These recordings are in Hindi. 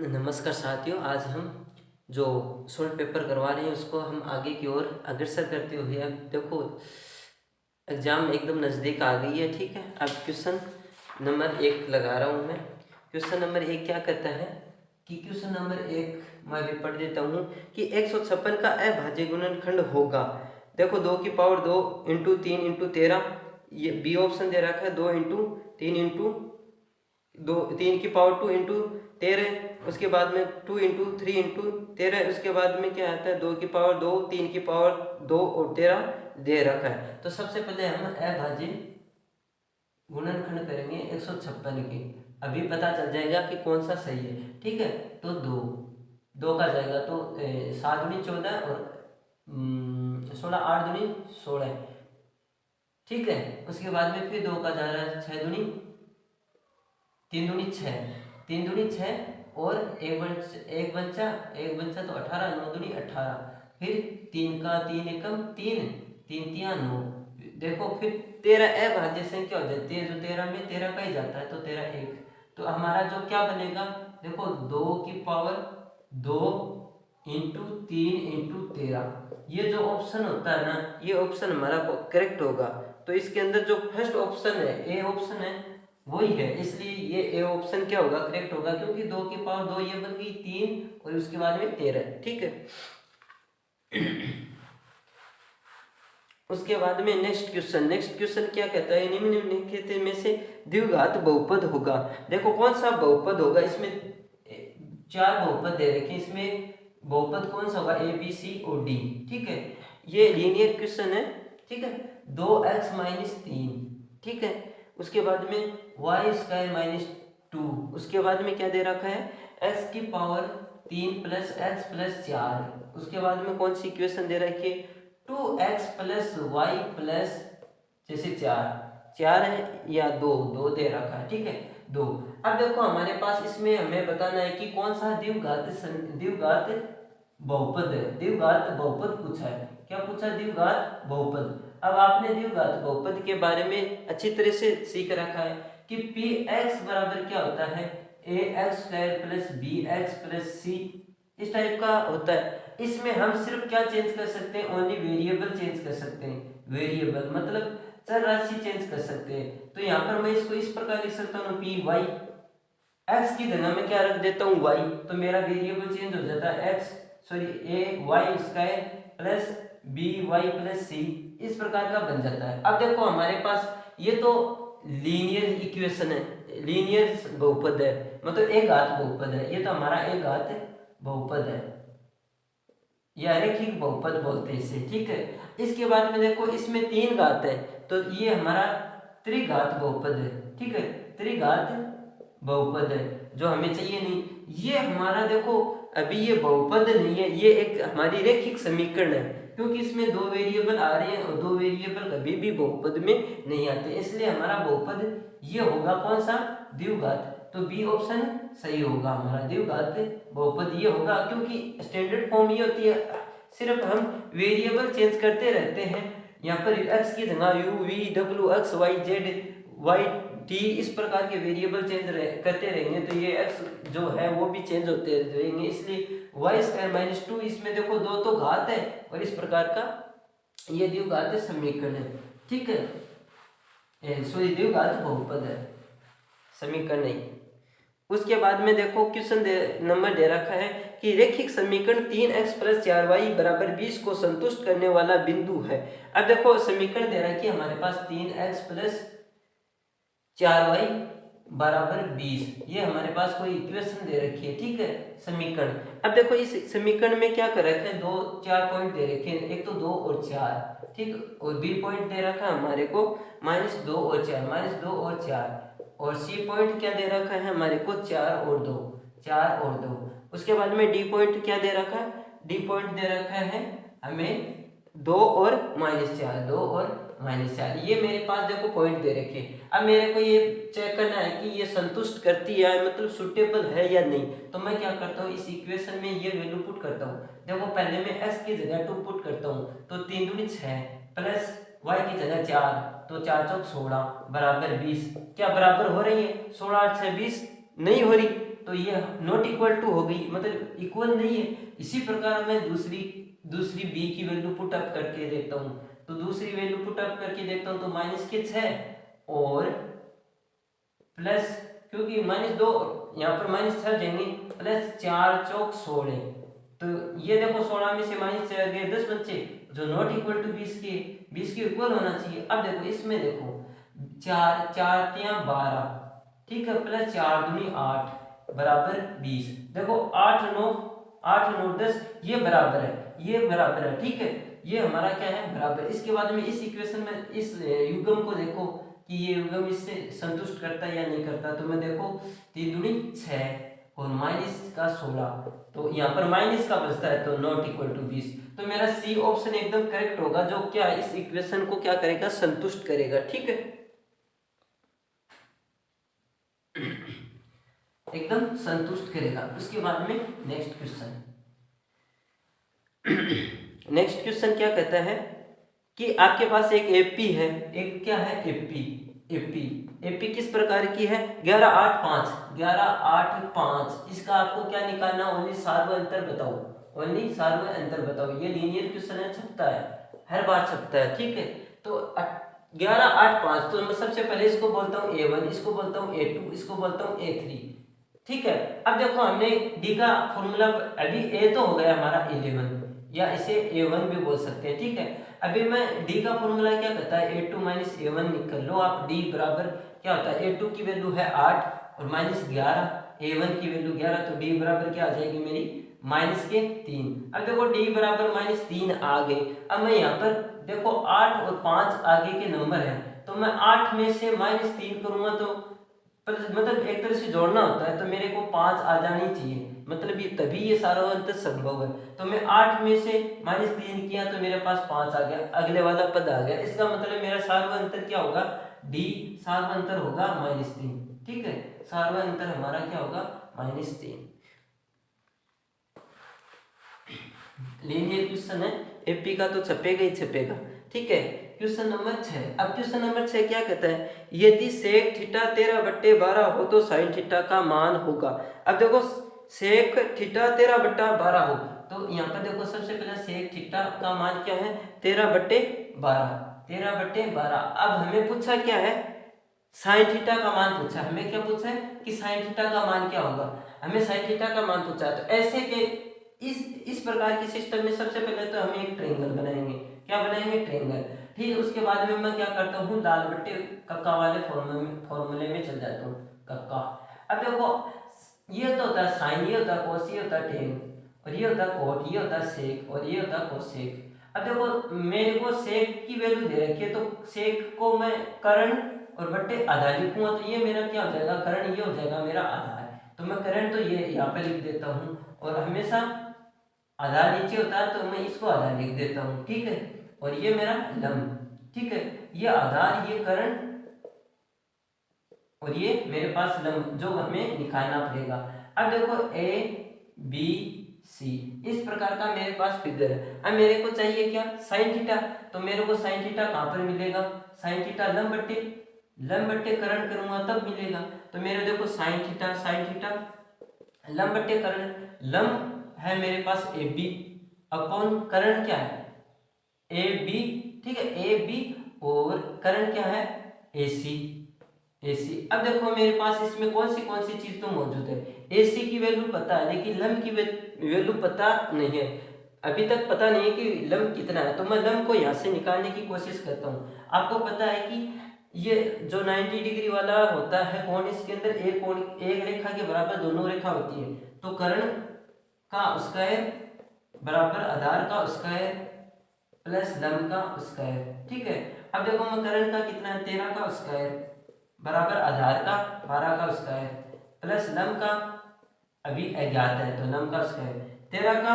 नमस्कार साथियों, आज हम जो सॉल्व पेपर करवा रहे हैं उसको हम आगे की ओर अग्रसर करते हुए अब देखो एग्ज़ाम एकदम नज़दीक आ गई है। ठीक है, अब क्वेश्चन नंबर 1 लगा रहा हूँ मैं। क्वेश्चन नंबर 1 क्या कहता है कि क्वेश्चन नंबर 1 मैं भी पढ़ देता हूँ कि 156 का अभाज्य गुणनखंड होगा। देखो 2 की पावर 2 इंटू 3 इंटू 13, ये बी ऑप्शन दे रखा है 2 इंटू 3 इंटू दो 3 की पावर 2 इंटू 13, उसके बाद में 2 इंटू 3 इंटू 13, उसके बाद में क्या आता है 2 की पावर 2, 3 की पावर 2 और 13 दे रखा है। तो सबसे पहले हम अभाज्य गुणनखंड करेंगे 156 के। अभी पता चल जाएगा कि कौन सा सही है। ठीक है, तो दो का जाएगा तो 7 दूनी 14 और 16, 8 दूनी 16। ठीक है, उसके बाद में फिर 2 का जा रहा है 6 दूनी 3 दूनी 6, 3 दूनी 6 और एक बच्चा तो 18, 9 दूनी 18, फिर 3 का 3 एकम 3, 3 तिया 9। देखो फिर 13 अभाज्य संख्या हो जाती है, जो 13 में 13 का ही जाता है, तो 13 1। तो हमारा जो क्या बनेगा, देखो 2 की पावर 2 इंटू 3 इंटू 13, ये जो ऑप्शन होता है ना, ये ऑप्शन हमारा करेक्ट होगा। तो इसके अंदर जो फर्स्ट ऑप्शन है, ए ऑप्शन है, वही है, इसलिए ये ए ऑप्शन क्या होगा, करेक्ट होगा, क्योंकि 2 की पावर 2 ये बन गई 3 और उसके बाद में 13। ठीक है, उसके बाद में नेक्स्ट क्वेश्चन क्या कहता है, निम्नलिखित में से द्विघात बहुपद होगा। देखो कौन सा बहुपद होगा, इसमें 4 बहुपद दे रखे, इसमें बहुपद कौन सा होगा, ए बी सी और डी। ठीक है, ये लीनियर क्वेश्चन है। ठीक है, 2x-3। ठीक है, उसके बाद में y² -2, उसके बाद में क्या दे रखा है, x की पावर 3 प्लस x प्लस 4, उसके बाद में कौन सी इक्वेशन दे रखी है, 2x प्लस वाई प्लस जैसे 4 है या 2 दे रखा है। ठीक है, 2। अब देखो हमारे पास इसमें हमें बताना है कि कौन सा द्विघात बहुपद है। द्विघात बहुपद पूछा है, क्या पूछा, द्विघात बहुपद। अब आपने द्विघात बहुपद के बारे में अच्छी तरह से सीख रखा है कि पी एक्स बराबर क्या होता है, ax² plus bx plus c, इस टाइप का होता है। इसमें हम सिर्फ क्या चेंज कर सकते हैं, ओनली वेरिएबल चेंज कर सकते हैं। वेरिएबल मतलब चर राशि चेंज कर सकते हैं। तो यहाँ पर मैं इसको इस प्रकार लिख सकता हूँ, पी वाई, एक्स की जगह में क्या रख देता हूँ, वाई, तो मेरा वेरिएबल चेंज हो जाता है ay² plus by plus c, इस प्रकार का बन जाता है। अब देखो हमारे पास ये तो लीनियर इक्वेशन है, लीनियर बहुपद है, मतलब एक घात बहुपद है, ये तो हमारा एक घात बहुपद है, या रैखिक बहुपद बोलते हैं इसे। ठीक है, इसके बाद में देखो इसमें 3 घात है, तो ये हमारा त्रिघात बहुपद है। ठीक है, त्रिघात बहुपद है, जो हमें चाहिए नहीं। ये हमारा देखो अभी ये बहुपद नहीं है, ये एक हमारी रैखिक समीकरण है, क्योंकि इसमें 2 वेरिएबल आ रहे हैं और 2 वेरिएबल कभी भी बहुपद में नहीं आते, इसलिए हमारा बहुपद ये होगा कौन सा, द्विघात। तो बी ऑप्शन सही होगा, हमारा द्विघात बहुपद ये होगा, क्योंकि स्टैंडर्ड फॉर्म ये होती है, सिर्फ हम वेरिएबल चेंज करते रहते हैं। यहाँ पर x की जगह u v w x y z y t इस प्रकार के वेरिएबल चेंज करते रहेंगे, तो ये x जो है वो भी चेंज होते रहेंगे, इसलिए y² -2, इसमें देखो 2 तो घात है और इस प्रकार का ये द्विघात समीकरण है। ठीक है, सॉरी द्विघात बहुपद है, समीकरण नहीं। उसके बाद में देखो क्वेश्चन नंबर दे रखा है कि रैखिक समीकरण 3x प्लस 4y बराबर 20 को संतुष्ट करने वाला बिंदु है। अब देखो समीकरण दे रखी है हमारे पास 3x प्लस 4y बराबर 20, ये हमारे पास कोई इक्वेशन दे रखी है। ठीक है, समीकरण। अब देखो इस समीकरण में क्या कर रखे हैं, 4 पॉइंट दे रखे हैं, एक तो 2 और 4। ठीक, और बी पॉइंट दे रखा है हमारे को -2 और 4, -2 और 4, और सी पॉइंट क्या दे रखा है हमारे को 4 और 2, 4 और 2। उसके बाद में डी पॉइंट क्या दे रखा है, डी पॉइंट दे रखा है हमें 2 और -4, 2 और -4, ये मेरे पास देखो पॉइंट दे रखे। अब मेरे को ये चेक करना है कि ये संतुष्ट करती है, मतलब सुटेबल है या नहीं। तो मैं क्या करता हूँ, इस इक्वेशन में ये वैल्यू पुट करता हूँ। देखो पहले मैं x की जगह 2 पुट करता हूँ, तो 3 दूनी 6 प्लस y की जगह 4, तो 4 चौक 16 बराबर 20, क्या बराबर हो रही है, 16 8 6 20 नहीं हो रही, तो ये नॉट इक्वल टू हो गई, मतलब इक्वल नहीं है। इसी प्रकार मैं दूसरी बी की वैल्यू पुट अप करके देखता हूँ, तो दूसरी वैल्यू पुट अप करके देखता हूँ तो माइनस के 6 और प्लस, क्योंकि -2 यहाँ पर -6 देंगे, प्लस 4 चौक 16, तो ये देखो 16 में से -4 गए 10 बच्चे, जो नॉट इक्वल टू 20 के इक्वल होना चाहिए। अब देखो इसमें देखो 4 4 3 12, ठीक है, प्लस 4 दूनी 8 बराबर 20। देखो 8 9 10 ये बराबर है, ये बराबर है, ठीक है, ये हमारा क्या है बराबर। इसके बाद में इस इक्वेशन में इस युग्म को देखो कि ये युग्म इससे संतुष्ट करता है या नहीं करता, तो मैं देखो 3 दूनी 6 और माइनस का 16, तो यहाँ पर माइनस का बचता है, तो नॉट इक्वल टू 20, तो मेरा सी ऑप्शन एकदम करेक्ट होगा, जो क्या इस इक्वेशन को क्या करेगा, संतुष्ट करेगा, ठीक है, एकदम संतुष्ट करेगा। उसके बाद में नेक्स्ट क्वेश्चन नेक्स्ट क्वेश्चन क्या कहता है कि आपके पास एक एपी है, एक क्या है एपी किस प्रकार की है, 11 8 5, इसका आपको क्या निकालना, ओनली सार्व अंतर बताओ, ओनली सार्व अंतर बताओ। ये लीनियर क्वेश्चन है, छपता है, हर बार छपता है, ठीक है। तो 11 8 5, तो मैं सबसे पहले इसको बोलता हूँ A1, इसको बोलता हूँ A2, इसको बोलता हूँ A3, ठीक है। अब देखो हमने डी का फॉर्मूला, अभी ए तो हो गया हमारा 11, या इसे A1 भी बोल सकते हैं, ठीक है। अभी मैं डी का फॉर्मूला क्या कहता है, A2 माइनस A1 निकल लो आप, डी बराबर क्या होता है, A2 की वैल्यू है 8 और माइनस 11, A1 की वैल्यू 11, तो डी बराबर क्या आ जाएगी मेरी माइनस के 3। अब देखो डी बराबर -3 आ गए। अब मैं यहाँ पर देखो 8 और 5 आगे के नंबर है, तो मैं 8 में से -3 करूंगा, तो मतलब एक तरह से जोड़ना होता है, तो मेरे को 5 आ जानी चाहिए, मतलब ये तभी ये सारा अंतर संभव है। तो मैं 8 में से -3 किया तो मेरे पास 5 आ गया, अगले वाला पद आ गया, इसका मतलब मेरा सार्व अंतर क्या होगा, डी सार्व अंतर होगा -3, ठीक है, सार्व अंतर हमारा क्या होगा -3। लीनियर क्वेश्चन है, एपी का तो छपेगा ही छपेगा, ठीक है। क्वेश्चन नंबर 6, अब क्वेश्चन नंबर 6 क्या कहता है, यदि सेक थीटा 13/12 हो तो साइन थीटा का मान होगा। अब देखो सेक थीटा 13/12 हो, तो यहाँ पर देखो सबसे पहले सेक थीटा का मान क्या है, 13/12। अब हमें पूछा क्या है, साइन थीटा का मान पूछा, हमें क्या पूछा है कि साइन थीटा का मान क्या होगा, हमें साइन थीटा का मान पूछा है। तो ऐसे के इस प्रकार के सिस्टम में सबसे पहले तो हम एक ट्रायंगल बनाएंगे, क्या बनाएंगे, ट्रायंगल, ठीक है। उसके बाद में मैं क्या करता हूँ, लाल बट्टे कक्का वाले फॉर्मूले में चल जाता हूँ, कक्का। अब देखो ये तो होता है साइन, ये होता है कोस, ये होता है टेन, और ये होता है कोट, ये होता है सेक, और ये होता है कोसेक। अब देखो मेरे को सेक की वैल्यू दे रखी है, तो सेक को मैं कर्ण और बट्टे आधा लिखूंगा, तो ये मेरा क्या हो जाएगा, कर्ण, ये हो जाएगा मेरा आधा है, तो मैं कर्ण तो ये यहाँ पे लिख देता हूँ, और हमेशा आधार नीचे होता है तो मैं इसको आधार लिख देता हूँ, ठीक है। और ये मेरा लंब, ठीक है, ये आधार, ये कर्ण, और ये मेरे पास लंब, जो हमें निकालना पड़ेगा। अब देखो ए बी सी, इस प्रकार का मेरे पास फिगर है। अब मेरे को चाहिए क्या, साइन थीटा, तो मेरे को साइन थीटा कहाँ पर मिलेगा, साइन थीटा लंब बट्टे कर्ण करूंगा तब मिलेगा। तो मेरे देखो साइन थीटा लंब बट्टे कर्ण, लंब है मेरे पास ए बी अपॉन कर्ण क्या है ए बी, ठीक है, ए बी, और कर्ण क्या है ए सी। अब देखो मेरे पास इसमें कौन सी चीज तो मौजूद है, ए सी की वैल्यू पता है, लेकिन लंब की वैल्यू पता नहीं है, अभी तक पता नहीं है कि लंब कितना है, तो मैं लंब को यहाँ से निकालने की कोशिश करता हूँ। आपको पता है कि ये जो 90 डिग्री वाला होता है कोण, इसके अंदर एक कोण एक रेखा के बराबर दोनों रेखा होती है, तो कर्ण का स्क्वायर बराबर आधार का स्क्वायर प्लस लंब का स्क्वायर, ठीक है। अब देखो मैं कर्ण का कितना है, 13 का स्क्वायर बराबर आधार का 12 का स्क्वायर प्लस लंब का अभी अज्ञात है, तो लंब का स्क्वायर 13 का,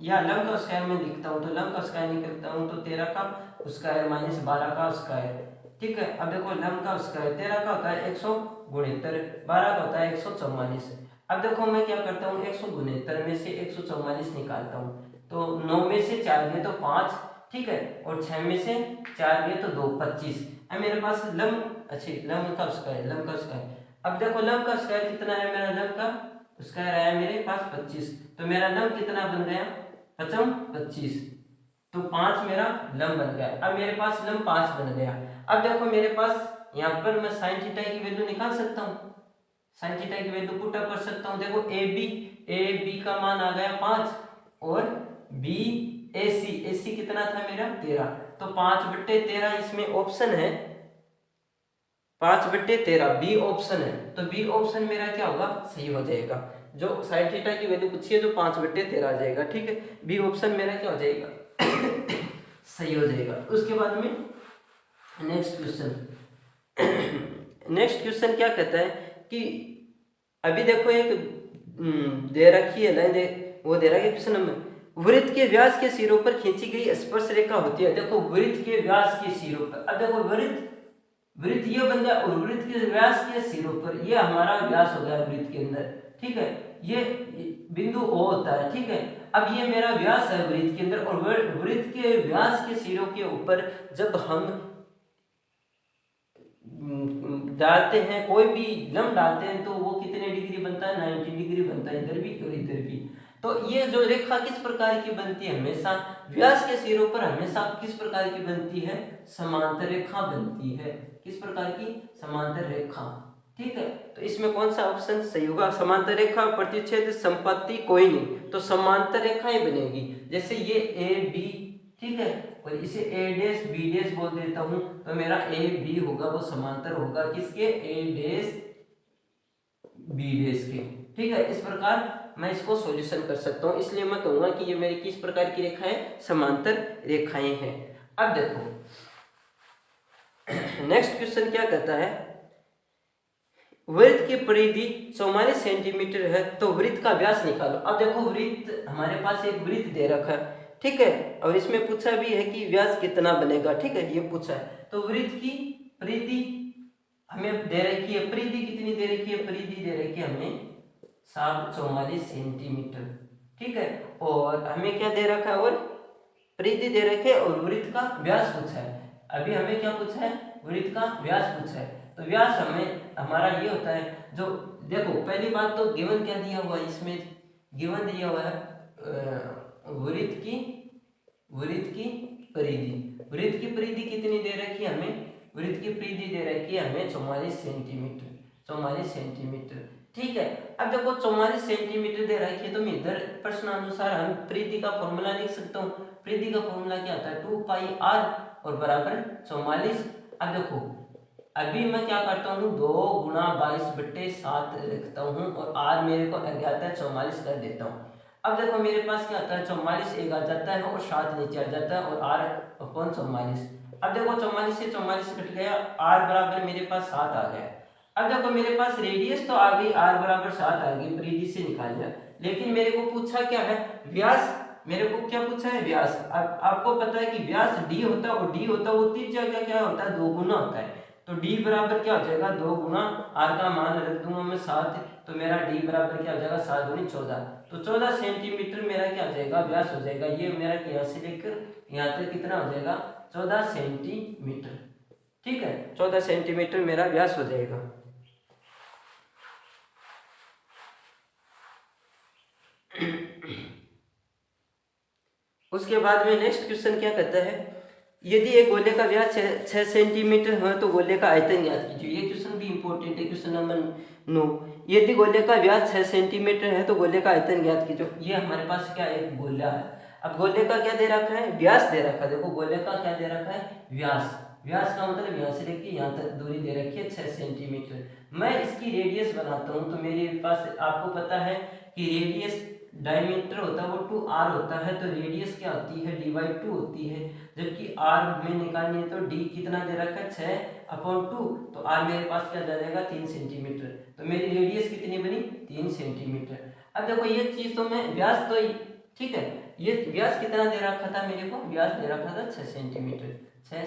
या लंब का स्क्वायर में लिखता हूँ, तो लंब का स्क्वायर निकलता हूँ, तो 13 का स्क्वायर माइनस 12 का स्क्वायर, ठीक है। अब देखो लंब का स्क्वायर 13 का होता है 169, 12 का होता है 144। अब देखो मैं क्या करता हूँ, 169 में से 144 निकालता हूँ, तो 9 में से 4 गए तो 5, ठीक है, और 6 में से 4 गए तो 2, 25। अब मेरे पास लंब का स्क्वायर, अब देखो लंब का स्क्वायर कितना है मेरा, लंब का उसका रहा मेरे पास 25, तो मेरा लंब कितना बन गया, 25, तो 5 मेरा लंब बन गया। अब मेरे पास लंब 5 बन गया। अब देखो मेरे पास यहाँ पर मैं साइन थीटा की वैल्यू निकाल सकता हूँ, साइन थीटा की वैल्यू पुट अप कर सकता हूँ। देखो ए बी का मान आ गया 5 और बी ए सी कितना था मेरा 13, तो 5/13 इसमें ऑप्शन है, 5/13 बी ऑप्शन है, तो बी ऑप्शन मेरा क्या होगा, सही हो जाएगा। जो साइन थीटा की वैल्यू पूछी है जो 5/13 आ जाएगा, ठीक है, बी ऑप्शन मेरा क्या हो जाएगा सही हो जाएगा। उसके बाद में नेक्स्ट क्वेश्चन क्या कहता है कि अभी देखो एक दे रखी है लाइन, वो दे रखा है क्वेश्चन नंबर, वृत्त के व्यास के सिरों पर खींची गई स्पर्श रेखा होती है। देखो वृत्त के व्यास के सिरों पर, अब देखो वृत्त ये बन गया और वृत्त के व्यास के सिरों पर, ये हमारा व्यास हो गया वृत्त के अंदर, ठीक है, ये बिंदु O होता है, ठीक है। अब ये मेरा व्यास है वृत्त के अंदर, और वृत्त के व्यास के सिरों के ऊपर जब हम डालते हैं, कोई भी लंब डालते हैं, तो वो कितने डिग्री बनता है, 90 डिग्री बनता है, इधर भी और इधर भी। तो ये जो रेखा किस प्रकार की बनती है, हमेशा व्यास के सिरों पर हमेशा किस प्रकार की बनती है, समांतर रेखा बनती है। किस प्रकार की, समांतर रेखा, ठीक है। तो इसमें कौन सा ऑप्शन सही होगा, समांतर रेखा, प्रतिच्छेद, संपत्ति, कोई नहीं, तो समांतर रेखाएं बनेगी। जैसे ये ए बी, ठीक है, और इसे ए डैश बी डैश बोल देता हूं, तो मेरा ए बी होगा वो समांतर होगा किसके, ए डैश बी डैश के, ठीक है। इस प्रकार मैं इसको सॉल्यूशन कर सकता हूं, इसलिए मैं कहूंगा कि ये मेरी किस प्रकार की रेखाएं, समांतर रेखाएं हैं। अब देखो नेक्स्ट क्वेश्चन क्या कहता है, वृत्त की परिधि 44 सेंटीमीटर है, तो वृत्त का व्यास निकालो। अब देखो वृत्त, हमारे पास एक वृत्त दे रखा है, ठीक है, और इसमें पूछा भी है कि व्यास कितना बनेगा, ठीक है, ये पूछा है। तो वृत्त की परिधि हमें दे रखी है, परिधि कितनी दे रखी है, परिधि दे रखी है हमें 44 सेंटीमीटर, ठीक है, और हमें क्या दे रखा है, और परिधि दे रखी है, और वृत्त का व्यास पूछा है। अभी हमें क्या पूछा है, वृत्त का व्यास पूछा है। तो व्यास हमें हमारा ये होता है, जो देखो पहली बात तो गिवन क्या दिया हुआ है, इसमें गिवन दिया हुआ है वृत्त की परिधि कितनी दे रखी है हमें, वृत्त की परिधि दे रखी है हमें 44 सेंटीमीटर, ठीक है। अब देखो 44 सेंटीमीटर दे रखी है, तो मैं इधर प्रश्नानुसार हम परिधि का फॉर्मूला लिख सकता हूँ। परिधि का फॉर्मूला क्या होता है, 2πr और बराबर 44। अब देखो अभी मैं क्या करता हूँ, 2 गुणा 22/7 लिखता हूँ, और r मेरे को अज्ञात है 44 कर देता हूँ। अब देखो मेरे पास क्या आता है, 44 एक आ जाता है और 7 नीचे आ जाता है, और r/44। अब देखो 44 से 44 कट गया, r बराबर मेरे पास 7 आ गया। अब देखो मेरे पास रेडियस तो आ गई, r बराबर 7 आ गई, परिधि से निकाल लिया, लेकिन मेरे को पूछा क्या है, व्यास। मेरे को क्या पूछा है, व्यास। अब आपको पता है कि व्यास d होता है, और d होता है वो त्रिज्या क्या होता है, 2 गुना होता है। तो d बराबर क्या हो जाएगा, 2 गुना r का मान रख दूंगा मैं 7, तो मेरा d बराबर क्या हो जाएगा, 7 दूनी 14, तो 14 सेंटीमीटर मेरा क्या हो जाएगा, व्यास हो जाएगा। ये मेरा यहाँ से लेकर यहाँ तक कितना हो जाएगा, 14 सेंटीमीटर, ठीक है, 14 सेंटीमीटर मेरा व्यास हो जाएगा। उसके बाद में नेक्स्ट क्वेश्चन क्या कहता है, यदि एक गोले का व्यास 6 सेंटीमीटर है तो गोले का आयतन ज्ञात कीजिए। ये क्वेश्चन भी इंपॉर्टेंट है, क्वेश्चन नंबर 9। यदि गोले का व्यास 6 सेंटीमीटर है तो गोले का आयतन ज्ञात कीजिए। ये हमारे पास क्या एक गोला है। अब गोले का क्या दे रखा है, व्यास दे रखा है। देखो गोले का क्या दे रखा है, व्यास। व्यास का मतलब यहाँ से लेके यहाँ तक दूरी दे रखी है 6 सेंटीमीटर। मैं इसकी रेडियस बनाता हूँ, तो मेरे पास आपको पता है कि रेडियस डायमीटर होता है वो 2r होता है, तो रेडियस क्या होती है, d/2 होती है, जबकि r में निकालनी है तो d कितना दे रखा है 6/2, तो r मेरे पास क्या जाएगा 3 सेंटीमीटर, तो मेरी रेडियस कितनी बनी 3 सेंटीमीटर। अब देखो ये चीज तो मैं व्यास तो ठीक है, ये व्यास कितना दे रखा था मेरे को, व्यास दे रखा था 6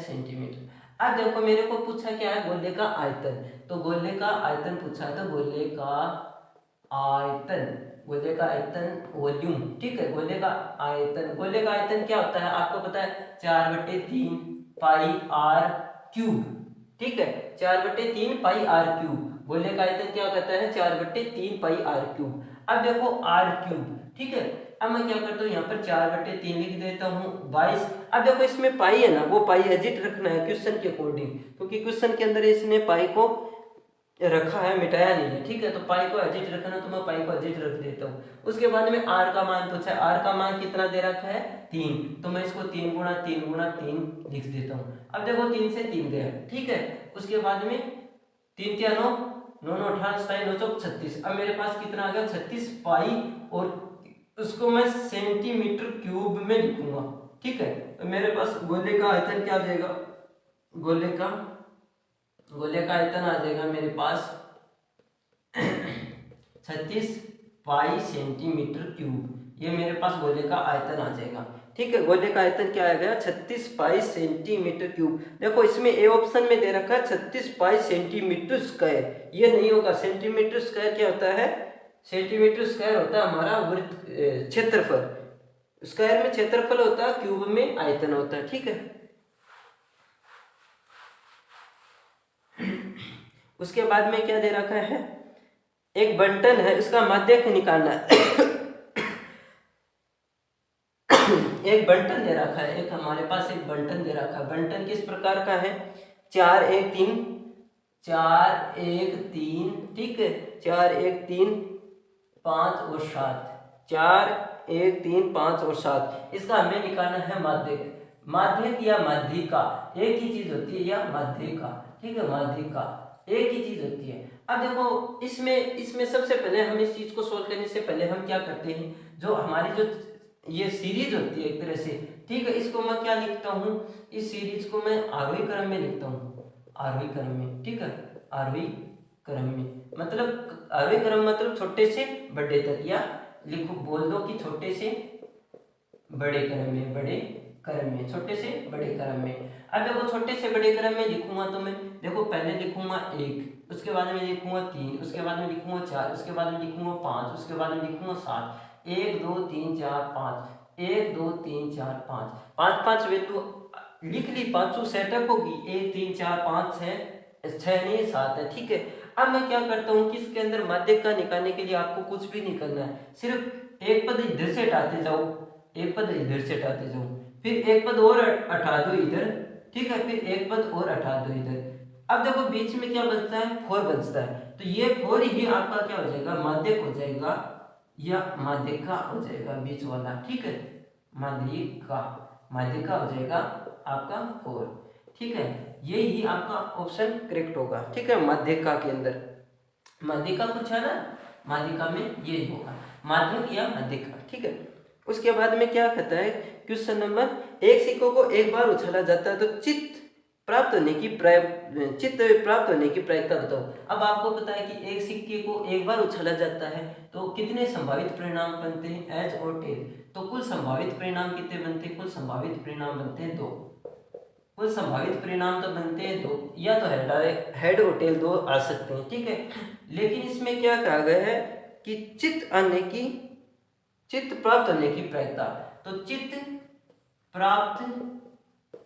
सेंटीमीटर। अब देखो मेरे को पूछा क्या है, गोले का आयतन। तो गोले का आयतन पूछा है, तो गोले का आयतन वॉल्यूम, ठीक है, गोले का आयतन क्या होता है आपको पता है, 4/3 पाई r क्यूब, ठीक है, 4/3 पाई r क्यूब। गोले का आयतन क्या कहता है, 4/3 पाई r क्यूब। अब देखो आर क्यूब, ठीक है। अब मैं क्या करता हूँ यहाँ पर 4/3 लिख देता हूँ 22। अब देखो इसमें पाई है ना, वो पाई एजिट रखना है क्वेश्चन के अकॉर्डिंग, क्योंकि क्वेश्चन के अंदर इसने पाई को रखा है, मिटाया नहीं है, ठीक है। तो पाई को एजिट रखना, तो मैं पाई को एजिट रख देता हूँ। उसके बाद में आर का मान पूछा है, आर का मान कितना दे रखा है 3, तो मैं इसको 3 गुणा 3 गुणा 3 लिख देता हूँ। अब देखो 3 से 3 गया, ठीक है। उसके बाद में 3 3 9 9 9 18 27 9 चौक 36। अब मेरे पास कितना आ गया 36 पाई, और उसको मैं सेंटीमीटर क्यूब में लिखूंगा, ठीक है। तो मेरे पास गोले का आयतन क्या आ जाएगा, गोले का आयतन आ जाएगा मेरे पास 36 पाई सेंटीमीटर क्यूब। ये मेरे पास गोले का आयतन आ जाएगा, ठीक है। गोले का आयतन क्या आ गया 36 पाई सेंटीमीटर क्यूब। देखो इसमें ए ऑप्शन में दे रखा है 36 पाई सेंटीमीटर स्क्वायर, ये नहीं होगा। सेंटीमीटर स्क्वायर क्या होता है, सेंटीमीटर स्क्वायर होता है हमारा वृत्त क्षेत्रफल, स्क्वायर में क्षेत्रफल होता है, क्यूब में आयतन होता है, ठीक है। उसके बाद में क्या दे रखा है, एक बंटन है, इसका माध्यक निकालना है। एक बंटन दे रखा है, एक हमारे पास एक बंटन दे रखा है। बंटन किस प्रकार का है, 4 1 3 4 1 3, ठीक है। 4 1 3 5 और 7, 4 1 3 5 और 7, इसका हमें निकालना है माध्यक। माध्यक या माध्यिका एक ही चीज होती है, या माध्यिका, ठीक है। माध्यिका एक ही चीज होती है। अब देखो इसमें सबसे पहले हम इस चीज को सोल्व करने से पहले हम क्या करते हैं, जो हमारी जो ये सीरीज होती है एक तरह से, ठीक है। इसको मैं क्या लिखता हूँ, इस सीरीज को मैं आरोही क्रम में लिखता हूँ, आरोही क्रम में, ठीक है। आरोही क्रम में मतलब, आरोही क्रम मतलब छोटे से बड़े तक, या लिखो बोल दो कि छोटे से बड़े क्रम में, बड़े क्रम में, छोटे से बड़े क्रम में। अब देखो छोटे से बड़े क्रम में लिखूंगा तो मैं देखो पहले लिखूंगा 1, उसके बाद में लिखूंगा 3, उसके बाद में लिखूंगा 4, उसके बाद में लिखूंगा 5, उसके बाद में लिखूंगा 7, 1 2 3 4 5, 1 2 3 4 5, 5 5 वैल्यू लिख ली, पांचों सेटअप होगी, 1 3 4 5 6 नहीं 7 है, ठीक है। अब मैं क्या करता हूँ कि इसके अंदर माध्यक का निकालने के लिए आपको कुछ भी नहीं करना है, सिर्फ एक पद इधर से हटाते जाओ, एक पद इधर से हटाते जाओ, फिर एक पद और हटा दो इधर, ठीक है। फिर एक पद और हटा दो इधर। अब देखो बीच में क्या बचता है, 4 बचता है, तो ये 4 ही आपका क्या हो जाएगा, माध्यक हो जाएगा, या माध्यिका हो जाएगा बीच वाला, ठीक है। माध्यिका हो जाएगा आपका 4, ठीक है। ये ही आपका ऑप्शन करेक्ट होगा, ठीक है। माध्यिका के अंदर माध्यिका कुछ है ना, माध्यिका में ये होगा माध्यक या माध्यिका, ठीक है। उसके बाद में क्या कहता है क्वेश्चन नंबर, एक सिक्कों को एक बार उछाला जाता है तो चित्त प्राप्त होने की प्रायिकता बताओ। अब आपको पता है कि एक सिक्के को एक बार उछाला जाता है तो कितने संभावित परिणाम बनते हैं, एज और टेल। तो कुल संभावित परिणाम कितने बनते हैं, कुल संभावित परिणाम बनते हैं 2, कुल संभावित परिणाम तो बनते हैं 2, या तो हेड और टेल 2 आ सकते हैं, ठीक है। लेकिन इसमें क्या कहा गया है कि चित्त प्राप्त होने की प्रायिकता, तो चित्त प्राप्त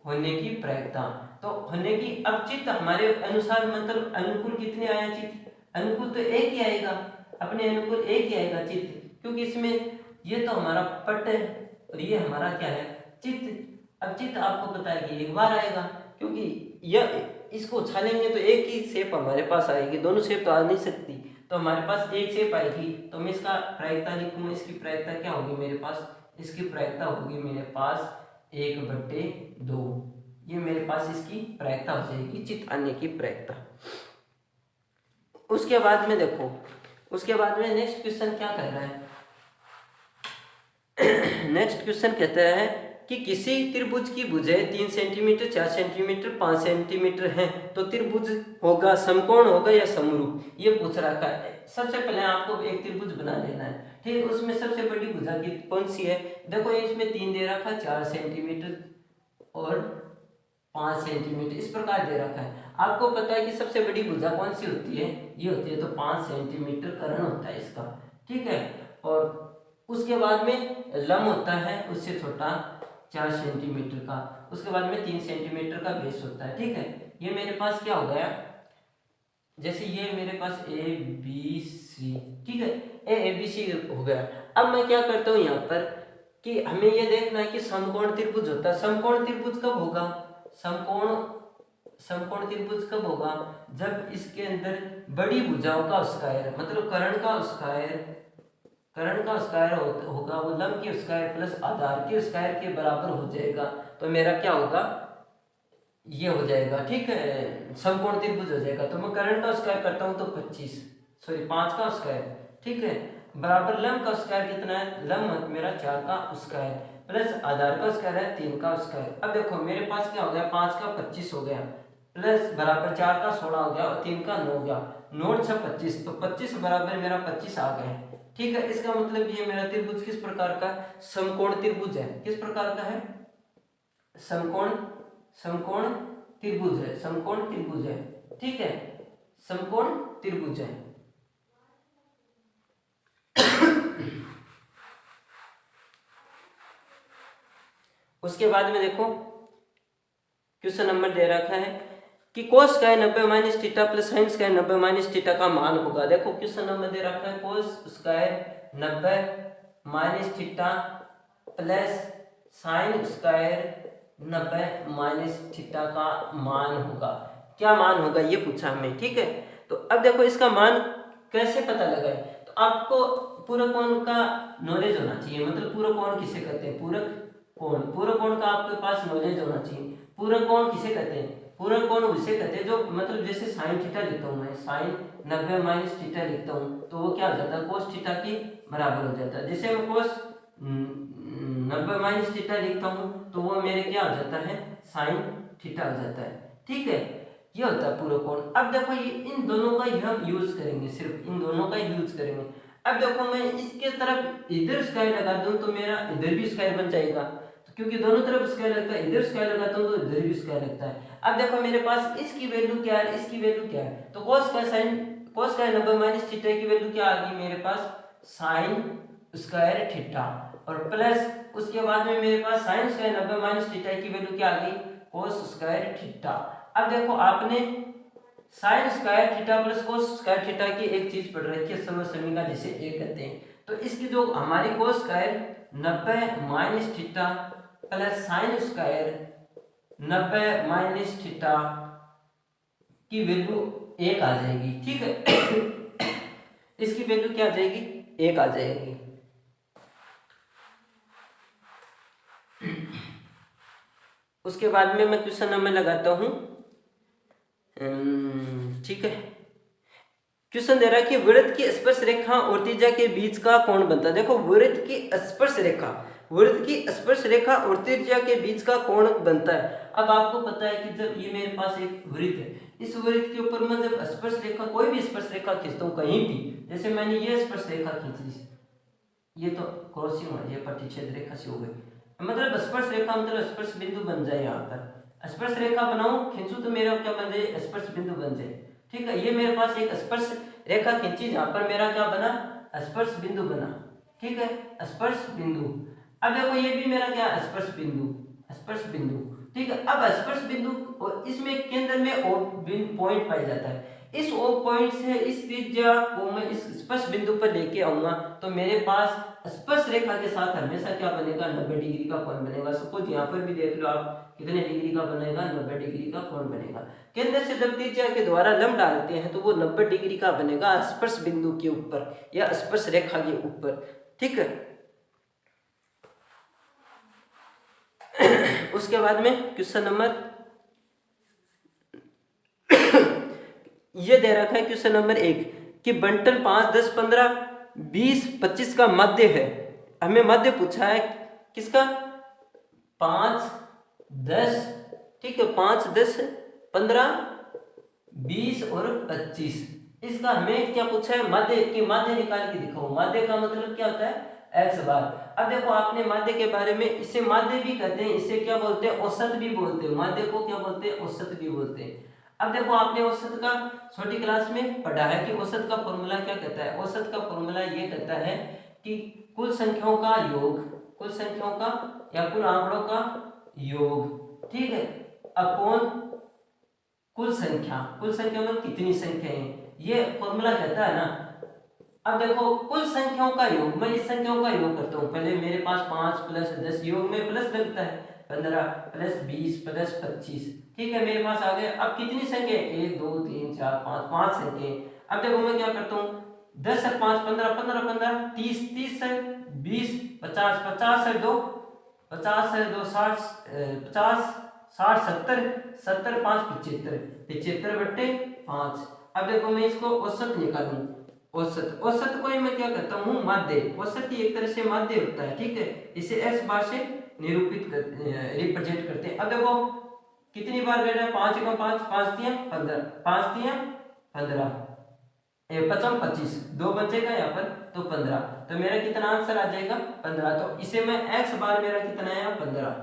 होने की प्रायिकता तो होने की, अब चित्त हमारे अनुसार मतलब अनुकूल कितने आया, चित्त अनुकूल तो एक ही आएगा, अपने अनुकूल एक ही आएगा चित्त, क्योंकि इसमें ये तो हमारा पट है और ये हमारा क्या है, चित्त। अब चित्त आपको पता है कि एक बार आएगा, क्योंकि यह इसको उछालेंगे तो एक ही शेप हमारे पास आएगी, दोनों शेप तो आ नहीं सकती, तो हमारे पास एक शेप आएगी। तो मैं इसका प्रायिकता लिखूंगा, इसकी प्रायिकता क्या होगी मेरे पास, इसकी प्रायिकता होगी मेरे पास 1/2, ये मेरे पास इसकी प्रायिकता हो जाएगी, चित्त आने की प्रायिकता। उसके बाद में देखो, उसके बाद में नेक्स्ट क्वेश्चन क्या कह रहा है, नेक्स्ट क्वेश्चन कहता है कि किसी त्रिभुज की भुजाएं 3 सेंटीमीटर 4 सेंटीमीटर 5 सेंटीमीटर हैं तो त्रिभुज होगा समकोण होगा या समरूप, ये पूछ रखा है। सबसे पहले आपको एक त्रिभुज बना लेना है, ठीक है। उसमें सबसे बड़ी भुजा की कौन सी है, देखो इसमें 3 दे रखा है, 4 सेंटीमीटर और 5 सेंटीमीटर, इस प्रकार दे रखा है। आपको पता है कि सबसे बड़ी भुजा कौन सी होती है, ये होती है, तो 5 सेंटीमीटर कर्ण होता है इसका, ठीक है। और उसके बाद में लंब होता है उससे छोटा 4 सेंटीमीटर का, उसके बाद में 3 सेंटीमीटर का बेस होता है, ठीक है। ये मेरे पास क्या हो गया, जैसे ये मेरे पास ए बी सी, ठीक है, ए बी सी हो गया। अब मैं क्या करता हूँ यहाँ पर कि हमें ये देखना है कि समकोण त्रिभुज होता है। समकोण त्रिभुज कब होगा? समकोण समकोण त्रिभुज कब होगा? जब इसके अंदर बड़ी भुजाओं का स्क्वायर, मतलब कर्ण का स्क्वायर होगा, वो लंब के स्क्वायर प्लस आधार के स्क्वायर के बराबर हो जाएगा। तो मेरा क्या होगा? ये हो जाएगा, ठीक है, समकोण त्रिभुज हो जाएगा। तो मैं कर्ण का स्क्वायर करता हूँ तो 5 का स्क्वायर, ठीक है, बराबर लंब का स्क्वायर कितना है? लंब मेरा 4 का स्क्वायर प्लस आधार का स्क्वायर है 3 का स्क्वायर। अब देखो मेरे पास क्या हो गया? 5 का 25 हो गया प्लस बराबर 4 का 16 हो गया और 3 का 9 हो गया, 9 6 25, तो 25 बराबर मेरा 25 आ गए, ठीक है। इसका मतलब ये मेरा त्रिभुज किस प्रकार का? समकोण त्रिभुज है। किस प्रकार का है? समकोण समकोण त्रिभुज है, समकोण त्रिभुज है, ठीक है, समकोण त्रिभुज है। उसके बाद में देखो क्वेश्चन नंबर दे रखा है कि cos square 90 minus theta plus sine square 90 minus theta का मान होगा। देखो क्वेश्चन नंबर दे रखा है cos square 90 minus theta plus sine square 90 minus theta का मान होगा। क्या मान होगा ये पूछा हमें, ठीक है। तो अब देखो इसका मान कैसे पता लगाए? तो आपको पूरक कोण का नॉलेज होना चाहिए। मतलब पूरक कोण किसे कहते हैं? पूरक कोण का आपके पास नॉलेज होना चाहिए। पूरक कोण किसे कहते हैं? पूरक कोण उसे कहते हैं जो, मतलब जैसे साइन थीटा लिखता हूँ मैं, साइन 90 माइनस थीटा लिखता हूँ तो वो क्या हो जाता है? कोस थीटा के बराबर हो जाता है। जैसे मैं कोस 90 माइनस थीटा लिखता हूँ तो वो मेरे क्या हो जाता है? साइन थीटा हो जाता है, ठीक है। ये होता है पूरक कोण। अब देखो ये इन दोनों का ही हम यूज करेंगे, सिर्फ इन दोनों का ही यूज करेंगे। अब देखो मैं इसके तरफ इधर स्क्वायर लगा दूं तो मेरा इधर भी स्क्वायर बन जाएगा, तो क्योंकि दोनों तरफ स्क्वायर लगता है, इधर स्क्वायर लगाता हूं तो इधर भी स्क्वायर लगता है। अब देखो मेरे पास इसकी वैल्यू क्या है, इसकी वैल्यू क्या है, तो cos स्क्वायर 90 माइनस थीटा की वैल्यू क्या आ गई मेरे पास? साइन स्क्वायर थीटा, और प्लस उसके बाद में मेरे पास साइन स्क्वायर 90 माइनस थीटा की वैल्यू क्या आ गई? cos square theta. अब देखो आपने sine square theta plus cos square theta की एक चीज पढ़ रखी है, समसमीका जिसे ए कहते हैं। तो इसकी जो हमारी cos square 90 minus theta plus sine square 90 minus theta की वैल्यू 1 आ जाएगी, ठीक है। इसकी वैल्यू क्या आ जाएगी? 1 आ जाएगी। उसके बाद में मैं क्वेश्चन नंबर लगाता हूं, ठीक है। क्वेश्चन दे रहा है कि वृत्त की स्पर्श रेखा और त्रिज्या के बीच का कोण बनता है। देखो वृत्त की स्पर्श रेखा और त्रिज्या के बीच का कोण बनता है। अब आपको पता है कि जब ये मेरे पास एक वृत्त है, इस वृत्त के ऊपर मैं जब स्पर्श रेखा, कोई भी स्पर्श रेखा खींचता हूँ कहीं भी, जैसे मैंने ये स्पर्श रेखा खींची, ये तो क्रॉसिंग हो ये प्रतिच्छेद रेखा से हो गई, मतलब स्पर्श रेखा मतलब स्पर्श बिंदु बन जाए। यहाँ पर स्पर्श रेखा बनाऊं, खींचू तो मेरा क्या बन जाए? स्पर्श बिंदु बन जाए, ठीक है। ये मेरे पास एक स्पर्श रेखा खींची जहां पर मेरा क्या बना? स्पर्श बिंदु बना, ठीक है, स्पर्श बिंदु। अब देखो ये भी मेरा क्या? स्पर्श बिंदु, ठीक है। अब स्पर्श बिंदु और इसमें केंद्र में ओ पॉइंट पाया जाता है। इस ओ पॉइंट से इस त्रिज्या को मैं इस स्पर्श बिंदु पर लेके आऊंगा तो मेरे पास स्पर्श रेखा के साथ हमेशा क्या बनेगा? 90 डिग्री का कोण बनेगा। सपोज यहाँ पर भी देख लो आप, कितने डिग्री का बनेगा? 90 डिग्री का कोण बनेगा। केंद्र से जब त्रिज्या के द्वारा लंब डालते हैं तो वो 90 डिग्री का बनेगा स्पर्श बिंदु के ऊपर या स्पर्श रेखा के ऊपर, ठीक है। उसके बाद में क्वेश्चन नंबर ये दे रखा है क्वेश्चन नंबर 1 कि बंटन 5 10 15 20 25 का मध्य है। हमें मध्य पूछा है किसका? 5 10, ठीक है, 5 10 15 20 और 25, इसका हमें क्या पूछा है? मध्य की मध्य निकाल के दिखाओ। मध्य का मतलब क्या होता है? x बार। अब देखो आपने माध्य के बारे में, इसे माध्य भी कहते हैं, इसे क्या बोलते हैं? औसत भी बोलते हैं। माध्य को क्या बोलते हैं? औसत भी बोलते हैं। अब देखो आपने औसत का छोटी क्लास में पढ़ा है कि औसत का फॉर्मूला क्या कहता है? औसत का फॉर्मूला ये कहता है कि कुल संख्याओं का योग, कुल संख्याओं का या कुल आंकड़ों का योग, ठीक है, अपॉन कुल संख्या में कितनी संख्या है, ये फॉर्मूला कहता है ना। अब देखो कुल संख्याओं का योग, मैं इस संख्याओं का योग करता हूँ। पहले मेरे पास 5 प्लस 10, योग में प्लस लगता है, 15 प्लस 20 प्लस 25, ठीक है मेरे पास आ गए। अब कितनी संख्या है, 1 2 3 4 5, 5 संख्या। अब देखो मैं क्या करता हूँ, 10 है 5, 15 15 15, 30 30 है 20, 50 50 है 2, 50 है 2 60, 50 60 70 70 5 75, 75 बट्टे 5। अब देखो मैं इसको औसत निकालूं, औसत, औसत को ही मैं क्या करता हूँ, माध्य। औसत ही एक तरह से माध्य होता है, ठीक है। इसे s बार से निरूपित कर रिप्रेजेंट करते हैं। अब देखो कितनी बार गए, 5 का 5, 5 दिया 15, 5 दिया 15, 55 25, 2 बचेगा यहाँ पर तो 15, तो मेरा कितना आंसर आ जाएगा 15। तो इसे मैं x बार मेरा कितना है 15,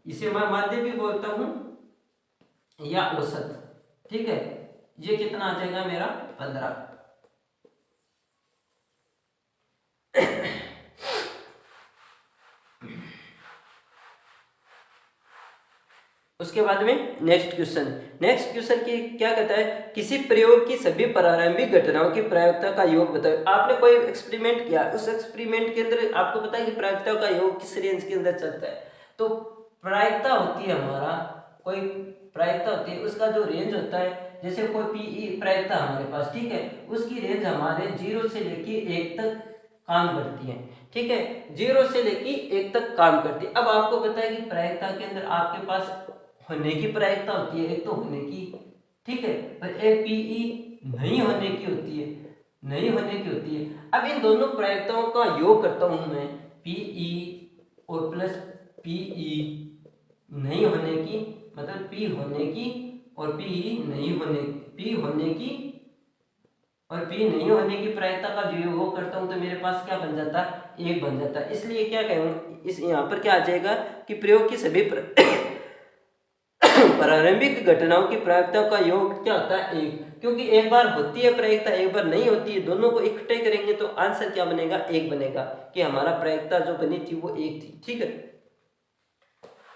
इसे मैं माध्य भी बोलता हूँ या औसत, ठीक है। ये कितना आ जाएगा मेरा 15। उसके बाद में नेक्स्ट क्वेश्चन की क्या कहता है, किसी प्रयोग की सभी प्रारंभिक घटनाओं की प्रायिकता का योग बताओ। आपने कोई एक्सपेरिमेंट किया, उस एक्सपेरिमेंट के अंदर आपको पता है कि प्रायिकता का योग किस रेंज के अंदर चलता है। तो प्रायिकता होती है हमारा, कोई प्रायिकता होती है, उसका जो रेंज होता है, जैसे कोई पीई प्रायिकता हमारे पास, ठीक है, उसकी रेंज हमारे 0 से लेकर 1 तक काम करती है, ठीक है। 0 से लेकर 1 तक काम करती है। अब आपको पता है कि प्रायिकता के अंदर आपके पास होने की प्रायिकता होती है, एक तो होने की, ठीक है, पर एक पीई नहीं होने की होती है, नहीं होने की होती है। अब इन दोनों प्रायिकताओं का योग करता हूं मैं, पीई और प्लस पीई नहीं होने की, मतलब पी होने की और पी नहीं होने, पी होने की और पी नहीं होने की प्रायिकता का जो योग करता हूं तो मेरे पास क्या बन जाता है, 1 बन जाता है। इसलिए क्या कहूँ, इस यहाँ पर क्या आ जाएगा कि प्रयोग की सभी प्रारंभिक घटनाओं की प्रायिकता का योग क्या होता है, 1, क्योंकि एक बार होती है प्रायिकता, एक बार नहीं होती है, दोनों को इकट्ठे करेंगे तो आंसर क्या बनेगा, 1 बनेगा, कि हमारा प्रायिकता जो बनी थी वो 1 थी, ठीक है।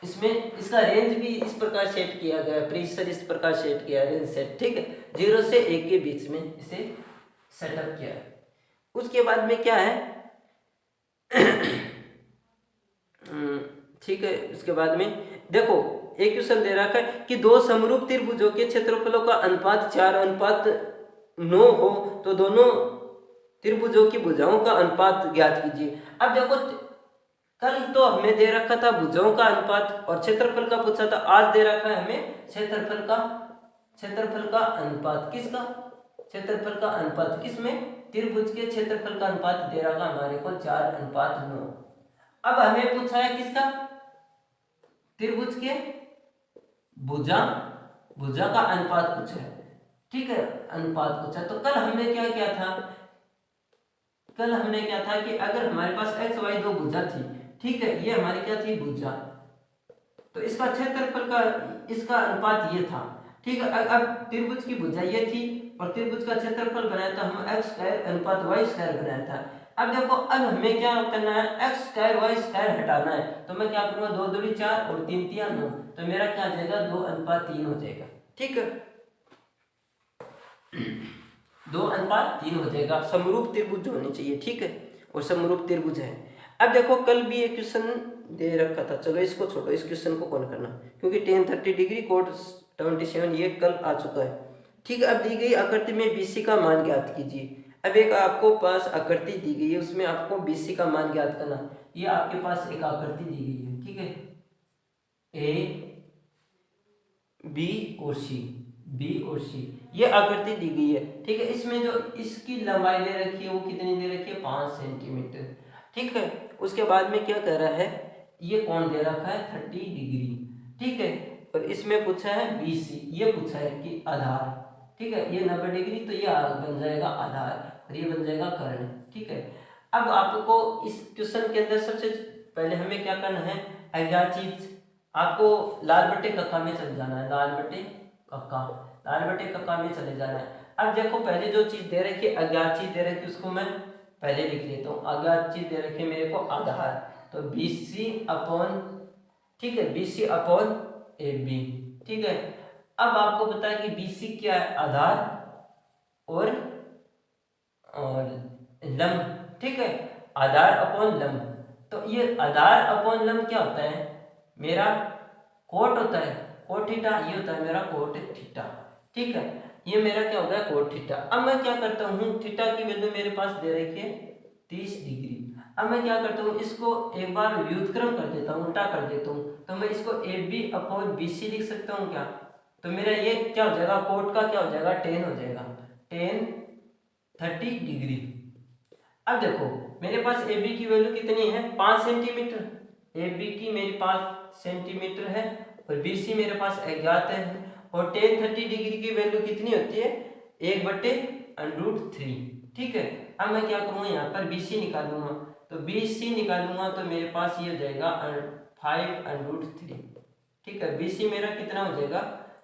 इसमें इसका रेंज भी इस प्रकार सेट किया गया, प्रीसेट इस प्रकार सेट किया, रेंज सेट, ठीक है, 0 से 1 के बीच में इसे सेटअप किया। उसके बाद में क्या है ठीक है, उसके बाद में देखो एक क्वेश्चन दे रखा है कि दो समरूप त्रिभुजों के क्षेत्रफलों का अनुपात 4:9 हो तो दोनों त्रिभुजों की भुजाओं का अनुपात ज्ञात कीजिए। अब देखो कल तो हमें दे रखा था भुजाओं का अनुपात और क्षेत्रफल का पूछा था, आज दे रखा है हमें क्षेत्रफल का अनुपात, किसका, क्षेत्रफल का अनुपात किसमें, त्रिभुज के क्षेत्रफल का अनुपात दे रखा हमारे को 4:9। अब हमें पूछा है किसका, त्रिभुज के भुजा का अनुपात पूछा है, ठीक है, अनुपात पूछा। तो कल हमने क्या किया था, कल हमने क्या था कि अगर हमारे पास एक्स वाई 2 भुजा थी, ठीक है, ये हमारी क्या थी भुजा, तो इसका क्षेत्रफल का, इसका अनुपात ये था, ठीक है। अब त्रिभुज की भुजा ये थी और त्रिभुज का क्षेत्रफल बनाया था हम एक्स स्क्वायर अनुपात वाई स्क्वायर बनाया था। अब देखो अब हमें क्या करना है, एक्स स्क्वायर वाई स्क्वायर हटाना है, तो मैं क्या करूंगा, 2 दूनी 4 और 3 तिया 9, तो मेरा क्या आ जाएगा 2:3 हो जाएगा, ठीक है, 2:3 हो जाएगा। समरूप त्रिभुज होने चाहिए, ठीक है, और समरूप त्रिभुज है। अब देखो कल भी एक क्वेश्चन दे रखा था, चलो इसको छोड़ो, इस क्वेश्चन को कौन करना, क्योंकि tan 30 डिग्री कोट 77 ये कल आ चुका है, ठीक है। अब दी गई आकृति में BC का मान ज्ञात कीजिए। अब एक आपको पास आकृति दी गई है, उसमें आपको BC का मान ज्ञात करना। ये आपके पास एक आकृति दी गई है, ठीक है, A B और C ये आकृति दी गई है, ठीक है। इसमें जो इसकी लंबाई दे रखी है वो कितनी दे रखी है, 5 सेंटीमीटर, ठीक है। उसके बाद में क्या कह रहा है, ये कोण दे रखा है 30 डिग्री, ठीक है, और इसमें पूछा है BC, ये पूछा है कि आधार, ठीक है, ये 90 डिग्री, तो ये बन जाएगा आधार और ये बन जाएगा कर्ण, ठीक है। अब आपको इस क्वेश्चन के अंदर सबसे पहले हमें क्या करना है, अज्ञात चीज, आपको लाल बट्टे कक्का में चले जाना है, लाल बट्टे कक्का में चले जाना है। अब देखो पहले जो चीज दे रखी है, अज्ञात चीज दे रखी है, उसको मैं पहले लिख लेता हूँ। अज्ञात चीज दे रखी है मेरे को आधार, तो BC अपॉन, ठीक है, BC अपॉन AB, ठीक है। अब आपको पता है कि BC क्या है, आधार और लंब, ठीक है, आधार अपॉन लंब। तो ये आधार अपॉन लंब क्या होता है, मेरा कोट होता है, कोट थीटा, ये होता है मेरा कोट थीटा, ठीक है, ये मेरा क्या होगा, कोट थीटा। अब मैं क्या करता हूँ, थीटा की वैल्यू मेरे पास दे रखी है 30 डिग्री। अब मैं क्या करता हूँ, इसको एक बार व्युत्क्रम कर देता हूँ, उल्टा कर देता हूँ, तो मैं इसको AB अपॉन BC लिख सकता हूँ क्या, तो मेरा ये क्या हो जाएगा, कोट का क्या हो जाएगा, टेन हो जाएगा, टेन 30 डिग्री। अब देखो मेरे पास AB की वैल्यू कितनी है, 5 सेंटीमीटर, AB की मेरी 5 सेंटीमीटर है, और BC मेरे पास अज्ञात है, और टेन 30 डिग्री की वैल्यू कितनी होती है, 1/√3, ठीक है। अब मैं क्या करूँगा, यहाँ पर BC निकालूंगा, तो BC निकालूंगा तो मेरे पास ये हो जाएगा 5√3, ठीक है। BC मेरा कितना हो जाएगा,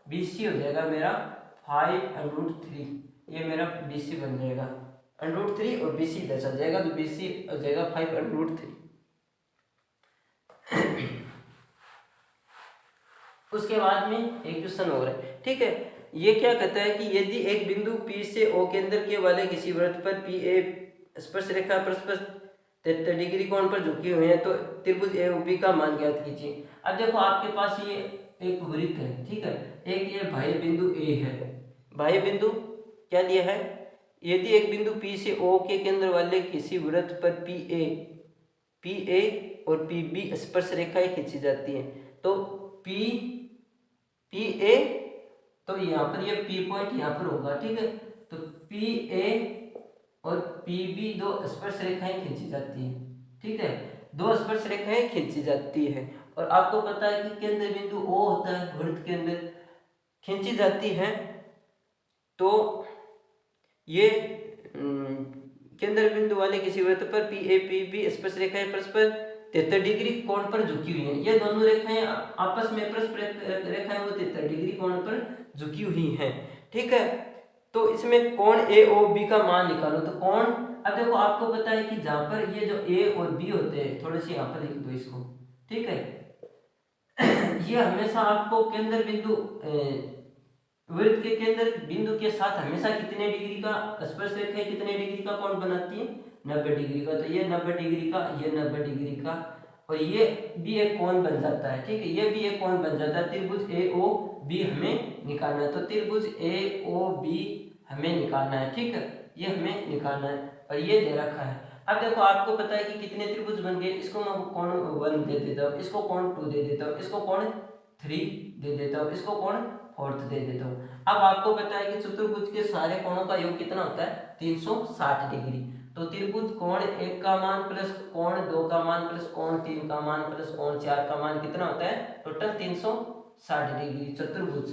BC हो जाएगा मेरा 5√3, ये मेरा BC बन जाएगा √3, और BC इधर चल जाएगा, तो BC हो जाएगा 5√3। उसके बाद में एक क्वेश्चन हो रहा है, ठीक है, ये क्या कहता है कि यदि एक बिंदु P से O केंद्र के वाले किसी वृत्त पर PA स्पर्श रेखा परस्पर 73 डिग्री कोण पर झुकी हुई है, तो त्रिभुज AOB का मान ज्ञात कीजिए। अब देखो आपके पास ये एक वृत्त है, ठीक है, एक ये बाह्य बिंदु A है, बाह्य बिंदु क्या दिया है, यदि एक बिंदु P से O के केंद्र वाले किसी वृत्त पर PA और PB स्पर्श रेखाएं खींची जाती हैं, तो PA, तो यहाँ पर ये P पॉइंट यहाँ पर होगा, ठीक है, तो PA और PB दो स्पर्श रेखाएं खींची जाती हैं, ठीक है, दो स्पर्श रेखाएं खींची जाती है, और आपको पता है कि केंद्र बिंदु O होता है वृत्त के अंदर, खींची जाती है, तो ये केंद्र बिंदु वाले किसी वृत्त पर PA PB स्पर्श रेखाएं परस्पर 73 डिग्री कोण पर झुकी हुई हैं, ये दोनों रेखाएं आपस में परस्पर रेखाएं वो 73 डिग्री कोण पर झुकी हुई हैं, ठीक है। तो इसमें कोण AOB का मान निकालो, तो कोण, अब देखो आपको पता है कि जहां पर ये जो A और B होते हैं, थोड़े से यहाँ पर लिख दो इसको, ठीक है, ये हमेशा आपको केंद्र बिंदु वृत्त के केंद्र बिंदु के साथ हमेशा कितने डिग्री का स्पर्श रेखा कितने डिग्री का कोण बनाती है, 90 डिग्री का, तो ये 90 डिग्री का, ये 90 डिग्री का, और ये भी एक कोण बन जाता है, ठीक है, ये भी एक कोण बन जाता है, त्रिभुज AOB हमें निकालना है, तो त्रिभुज AOB हमें निकालना है, ठीक है, ये हमें निकालना है, और ये दे रखा है। अब देखो आपको पता है कि कितने त्रिभुज बन गए, इसको मैं कोण 1 दे देता हूँ, इसको कोण 2 दे देता हूँ, इसको कोण 3 दे देता हूँ, इसको कोण 4 दे देता हूँ। अब आपको पता है कि चतुर्भुज के सारे कोणों का योग कितना होता है, 360 डिग्री, तो त्रिभुज कोण 1 का मान प्लस कोण 2 का मान प्लस कोण 3 का मान प्लस कोण 4 का मान कितना होता है, टोटल 360 डिग्री चतुर्भुज,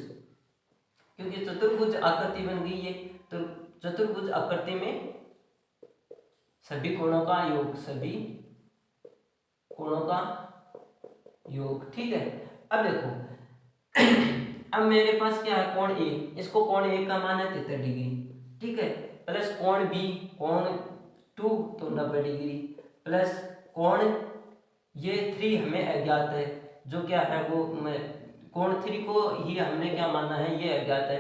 क्योंकि चतुर्भुज आकृति बन गई है, तो चतुर्भुज आकृति में सभी कोणों का योग, सभी कोणों का योग, ठीक है। अब देखो अब मेरे पास क्या है, कोण A, इसको कोण A का मान है 73 डिग्री, ठीक है, प्लस कोण B, कोण 2 तो 90 डिग्री, प्लस कोण ये 3 हमें अज्ञात है, जो क्या है वो कोण 3 को ही हमने क्या माना है, ये अज्ञात है,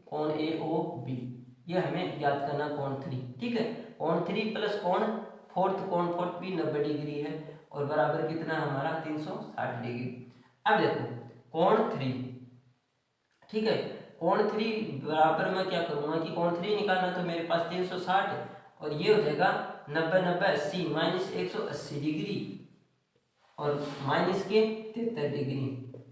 कोण AOB, ये हमें ज्ञात करना कोण 3, ठीक है, कोण 3 प्लस कोण 4 भी 90 डिग्री है, और बराबर कितना हमारा 360 डिग्री। अब देखो कोण 3, ठीक है, कोण 3 बराबर मैं क्या करूंगा कि कोण 3 निकालना, तो मेरे पास 360, और ये हो जाएगा 90 90 80 माइनस 180 डिग्री, और माइनस के 73 डिग्री,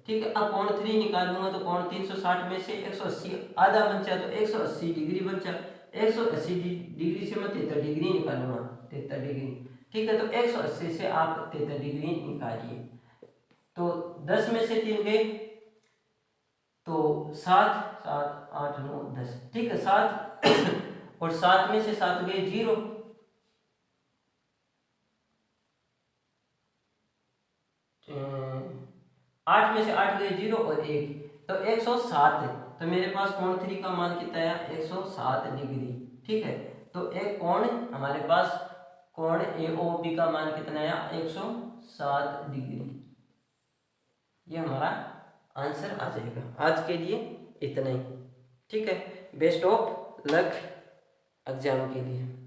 ठीक है। अब कोण 3 निकालूंगा, तो कोण 360 में से 180 आधा बचा, तो 180 डिग्री बचा, 180 डिग्री से मैं 73 डिग्री निकालूंगा, 73 डिग्री, ठीक है, तो 180 से आप 73 डिग्री निकालिए, तो 10 में से 3 गए, तो 7 7 8 9 10, ठीक है, 7 और 7 में से 7 गए 0, 8 में से 8 गए 0 और 1, तो 107 है, तो मेरे पास कोण 3 का मान कितना है, 107 डिग्री, ठीक है। तो एक कोण हमारे पास कोण AOB का मान कितना है, 107 डिग्री, ये हमारा आंसर आ जाएगा। आज के लिए इतना ही। ठीक है, बेस्ट ऑफ लक एग्जाम के लिए।